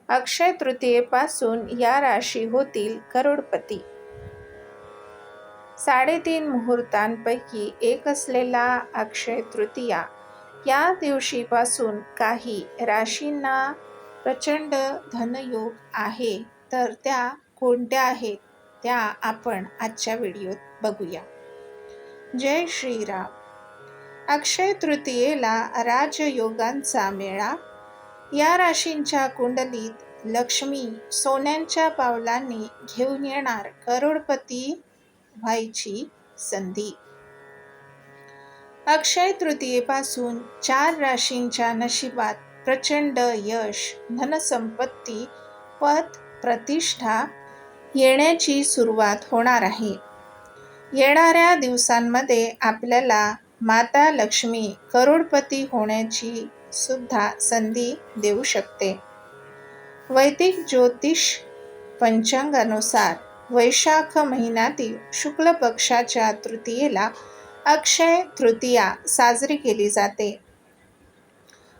अक्षय तृतीयेपासून या राशी होतील करोडपती. 3.5 मुहूर्तांपैकी एक असलेला अक्षय तृतीया या दिवशीपासून काही राशींना प्रचंड धनयोग आहे. तर त्या कोणत्या आहेत त्या आपण आजच्या व्हिडिओत बघूया. जय श्रीराम. अक्षय तृतीयेला राजयोगांचा मेळा. या राशींच्या कुंडलीत लक्ष्मी सोन्यांच्या पावलांनी घेऊन येणार करोडपती व्हायची संधी. अक्षय तृतीयेपासून 4 राशींच्या नशिबात प्रचंड यश, धनसंपत्ती, पद, प्रतिष्ठा येण्याची सुरुवात होणार आहे. येणाऱ्या दिवसांमध्ये आपल्याला माता लक्ष्मी करोडपती होण्याची सुद्धा संधी देऊ शकते. वैदिक ज्योतिष पंचांगानुसार वैशाख महिन्यातील शुक्ल पक्षाच्या तृतीयेला अक्षय तृतीया साजरी केली जाते.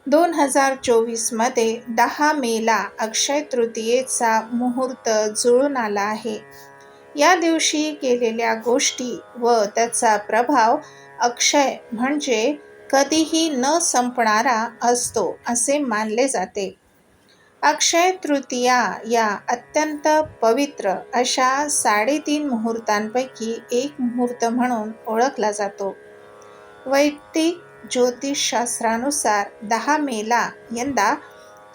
2024 मध्ये 10 मेला अक्षय तृतीयेचा मुहूर्त जुळून आला आहे. या दिवशी केलेल्या गोष्टी व त्याचा प्रभाव अक्षय म्हणजे कधीही न संपणारा असतो असे मानले जाते. अक्षय तृतीया या अत्यंत पवित्र अशा 3.5 मुहूर्तांपैकी एक मुहूर्त म्हणून ओळखला जातो. वैदिक ज्योतिषशास्त्रानुसार 10 मेला यंदा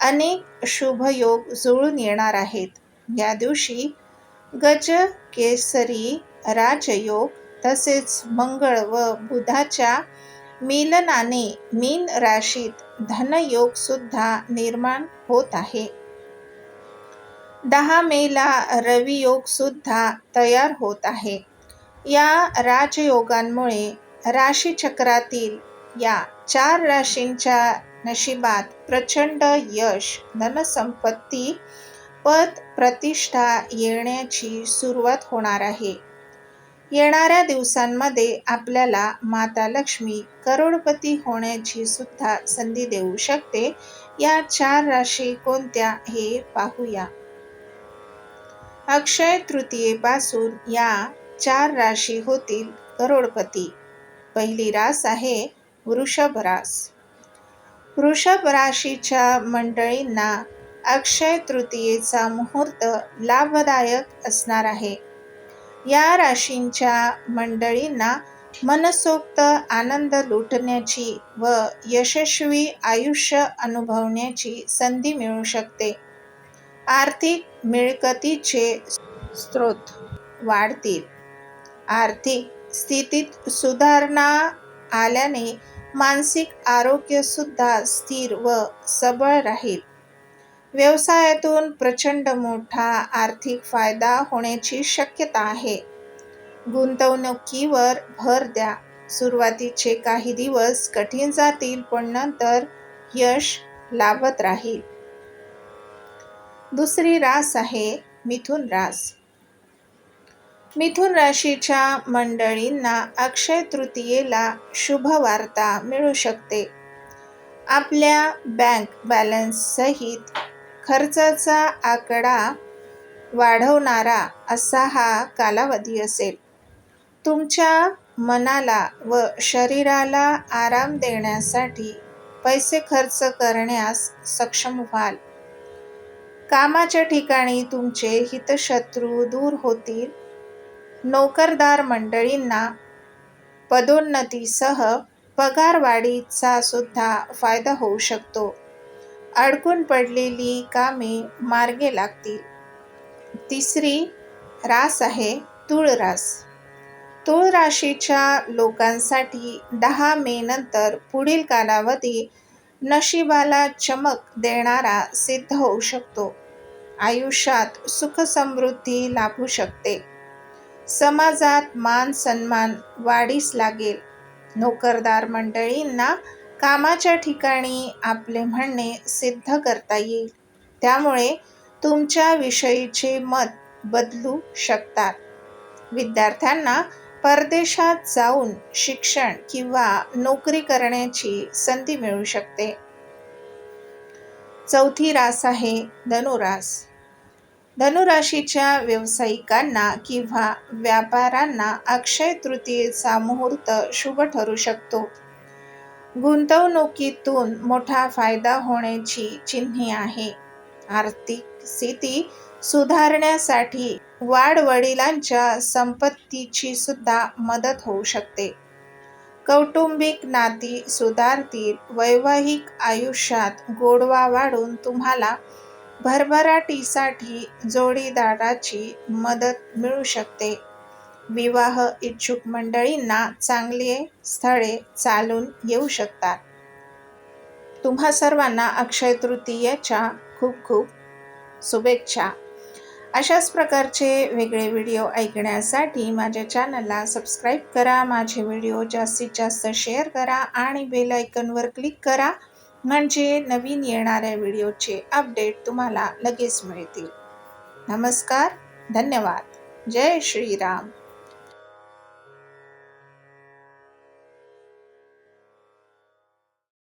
अनेक शुभयोग जुळून येणार आहेत. या दिवशी गज केसरी राजयोग तसेच मंगळ व बुधाच्या मिलनाने मीन राशीत धनयोग सुद्धा निर्माण होत आहे. 10 मेला रवियोग सुद्धा तयार होत आहे. या राजयोगांमुळे राशीचक्रातील या 4 राशींच्या नशिबात प्रचंड यश, धनसंपत्ती, पद, प्रतिष्ठा येण्याची सुरुवात होणार आहे. येणाऱ्या दिवसांमध्ये आपल्याला माता लक्ष्मी करोडपती होण्याची सुद्धा संधी देऊ शकते. या 4 राशी कोणत्या हे पाहूया. अक्षय तृतीयेपासून या 4 राशी होतील करोडपती. पहिली रास आहे वृषभ रास. वृषभ राशीच्या मंडळींना अक्षय तृतीयेचा मुहूर्त लाभदायक असणार आहे. या राशींच्या मंडळींना मनसोक्त आनंद लुटण्याची व यशस्वी आयुष्य अनुभवण्याची संधी मिळू शकते. आर्थिक मिळकतीचे स्रोत वाढतील. आर्थिक स्थितीत सुधारणा आल्याने मानसिक आरोग्य सुद्धा स्थिर व सबळ राहील. व्यवसायातून प्रचंड मोठा आर्थिक फायदा होण्याची शक्यता आहे. गुंतवणुकीवर भर द्या. सुरुवातीचे काही दिवस कठीण जातील पण नंतर यश लाभत राहील. दुसरी रास आहे मिथुन रास. मिथुन राशीच्या मंडळींना अक्षय तृतीयेला शुभ वार्ता मिळू शकते. आपल्या बँक बॅलन्स सहित खर्चाचा आकडा वाढवणारा असा हा कालावधी असेल. तुमच्या मनाला व शरीराला आराम देण्यासाठी पैसे खर्च करण्यास सक्षम व्हाल. कामाच्या ठिकाणी तुमचे हितशत्रू दूर होतील. नोकरदार मंडळींना पदोन्नतीसह पगारवाढीचा सुद्धा फायदा होऊ शकतो. अडकून पडलेली कामे मार्गी लागतील. तिसरी रास आहे तुळ रास. तुळ राशीच्या लोकांसाठी 10 मे नंतर पुढील कालावधी नशिबाला चमक देणारा सिद्ध होऊ शकतो. आयुष्यात सुख समृद्धी लाभू शकते. समाजात मान सन्मान वाढीस लागेल. नोकरदार मंडळींना कामाच्या ठिकाणी आपले म्हणणे सिद्ध करता येईल. त्यामुळे तुमच्या विषयीचे मत बदलू शकतात. विद्यार्थ्यांना परदेशात जाऊन शिक्षण किंवा नोकरी करण्याची संधी मिळू शकते. चौथी रास आहे धनुरास. धनुराशीच्या व्यावसायिकांना किंवा व्यापाऱ्यांना अक्षय तृतीयेचा मुहूर्त शुभ ठरू शकतो. गुंतवणुकीतून मोठा फायदा होण्याची चिन्हे आहे. आर्थिक स्थिती सुधारण्यासाठी वाडवडिलांच्या संपत्तीची सुद्धा मदत होऊ शकते. कौटुंबिक नाती सुधारतील. वैवाहिक आयुष्यात गोडवा वाढून तुम्हाला भरभराटीसाठी जोडीदाराची मदत मिळू शकते. विवाह इच्छुक मंडळींना चांगले स्थळे चालून येऊ शकतात. तुम्हा सर्वांना अक्षय तृतीयेच्या खूप खूप शुभेच्छा. अशाच प्रकारचे वेगळे व्हिडिओ ऐकण्यासाठी माझ्या चॅनलला सबस्क्राईब करा. माझे व्हिडिओ जास्तीत जास्त शेअर करा आणि बेल आयकॉनवर क्लिक करा, म्हणजे नवीन येणाऱ्या व्हिडिओचे अपडेट तुम्हाला लगेच मिळतील. नमस्कार, धन्यवाद. जय श्रीराम.